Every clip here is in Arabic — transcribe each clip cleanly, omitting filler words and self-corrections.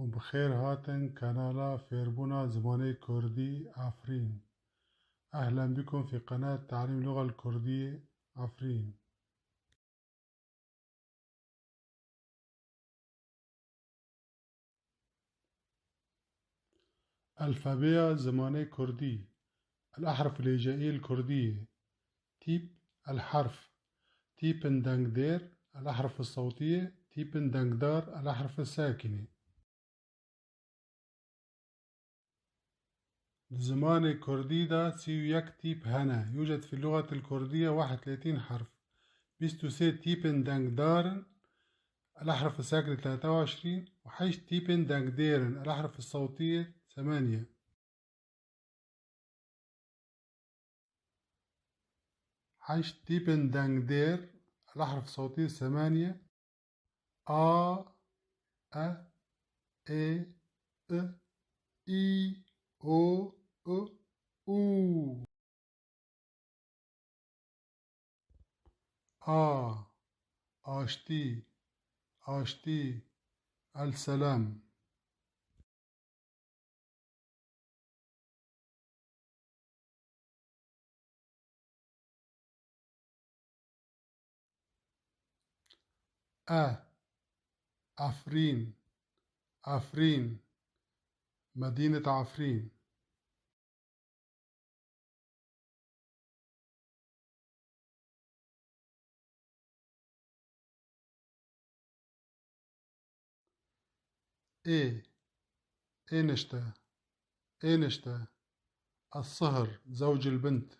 وبخير هاتن كنالا فيربونا زماني كردي عفرين. أهلا بكم في قناة تعليم اللغة الكردية عفرين. ألفابيا زماني كردي. الأحرف الهجائية الكردية. تيب الحرف تيبن دانجدير الأحرف الصوتية، تيبن دانجدار الأحرف الساكنة. زماني كردي دا سيو يك تيب هنا. يوجد في اللغة الكردية 31 حرف. بيستو سي تيبن دانجدارن الأحرف الساكنة 23، وحيش تيبن دانجديرن الأحرف الصوتية 8. حيش تيبن دانجدير الأحرف الصوتية 8. آ أ إ إ إي أو أ أو. آشتي آشتي السلام. عفرين عفرين مدينة عفرين. إيه إنشتا إنشتا الصهر زوج البنت.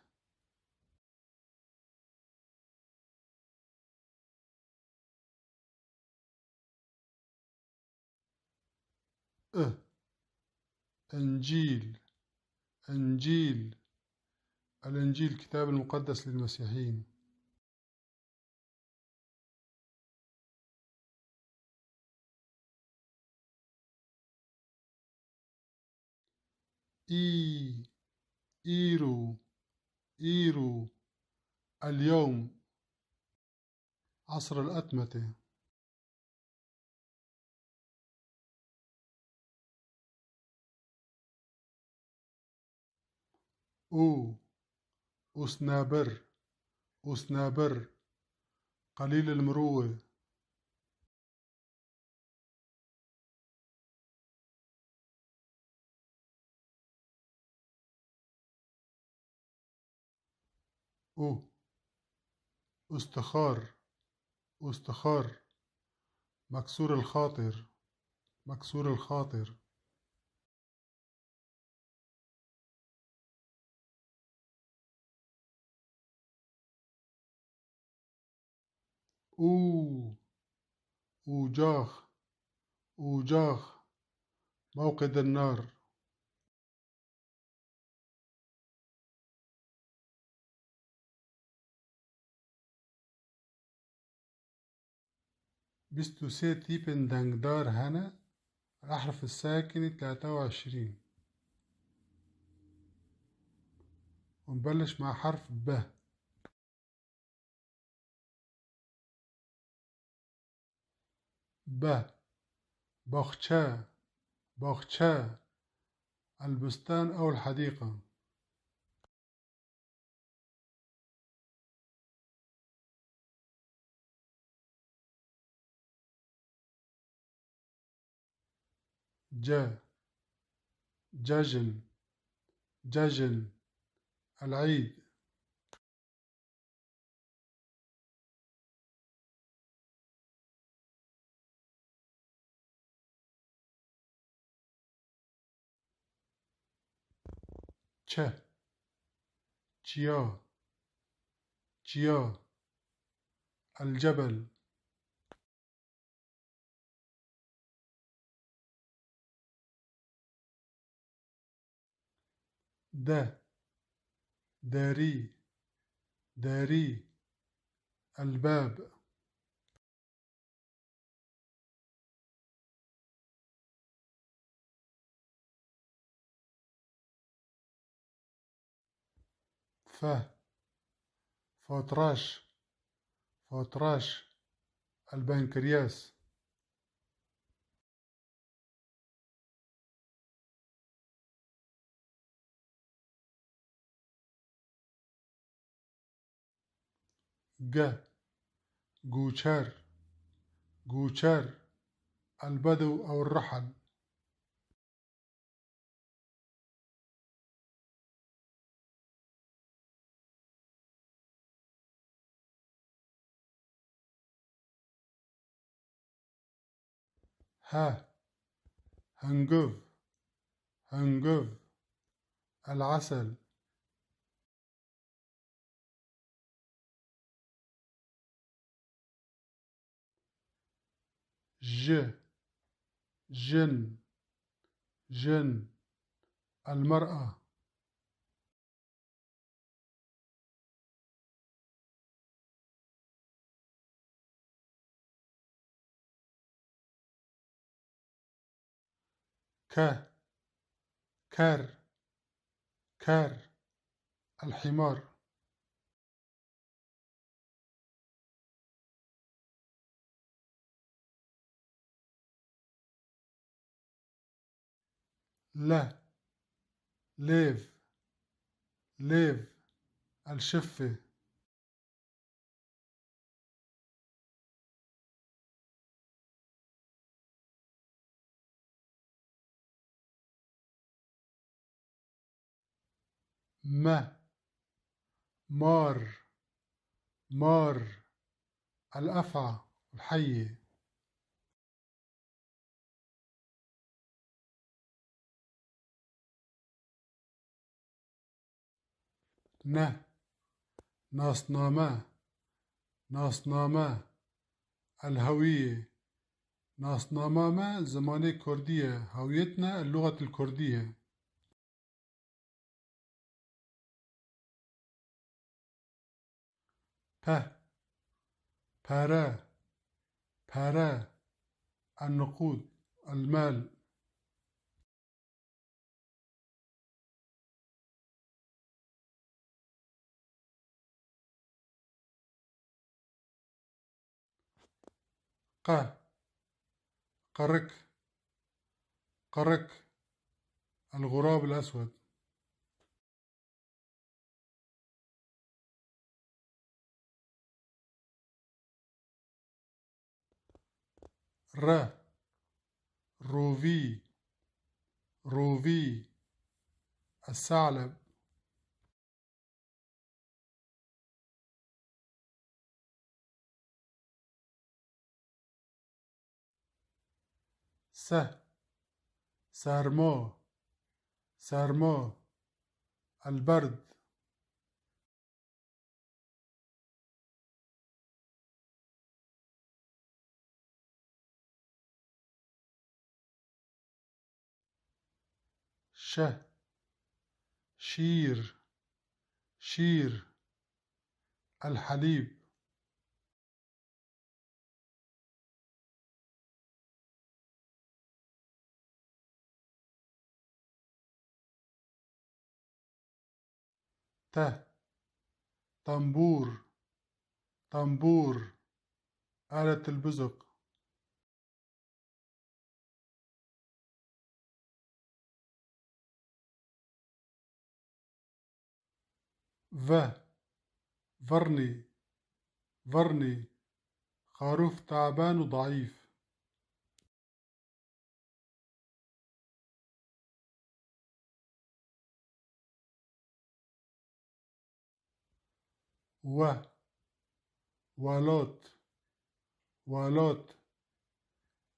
إنجيل إنجيل الإنجيل كتاب المقدس للمسيحيين. إي إيرو إيرو اليوم عصر الأتمتة. أسنابر أسنابر قليل المروءة. أستخار أستخار مكسور الخاطر مكسور الخاطر. أوجاخ أوجاخ موقد النار. بستو سي تيبن دانجدار هنا الأحرف الساكنة 23. ونبلش مع حرف ب. باغچة باغچة البستان أو الحديقة. ججن ججن العيد. جيا الجبل. داري الباب. فوتراش البنكرياس. ج جوشر جوشر البدو أو الرحل. ها هنجف هنجف العسل. ج جن جن المرأة. ك كر كر الحمار. لا ليف ليف الشفة. ما مار مار الأفعى الحية. نه ناصنامة ناصنامة الهوية. ناصنامة زمانة كردية، هويتنا اللغة الكردية. ب برا برا النقود المال. ق قرك قرك الغراب الأسود. ر روفي روفي الثعلب. س سرما سرما البرد. ش شير شير الحليب. ت طنبور طنبور آلة البزق. ف فرني فرني خروف تعبان وضعيف. و والوت والوت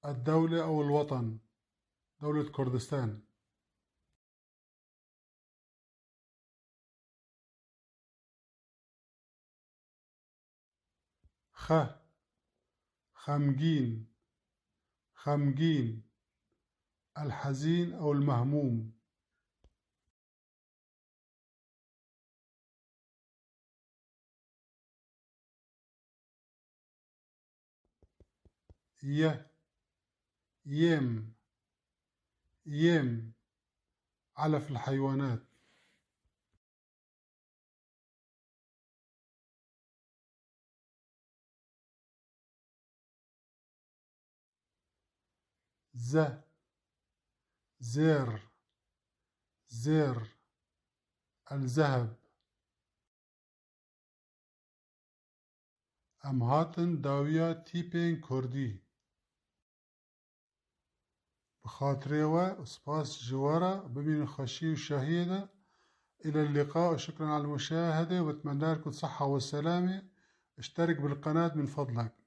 الدولة أو الوطن، دولة كردستان. خ خمجين خمجين الحزين أو المهموم. ي يم يم علف الحيوانات. ز زير زير الذهب. ام هاتن داوية تيبين كردي بخاطري وسباس جوارا بمين خشي وشهيدة. إلى اللقاء وشكرا على المشاهدة، وبتمنى لكم الصحة والسلامة. اشترك بالقناة من فضلك.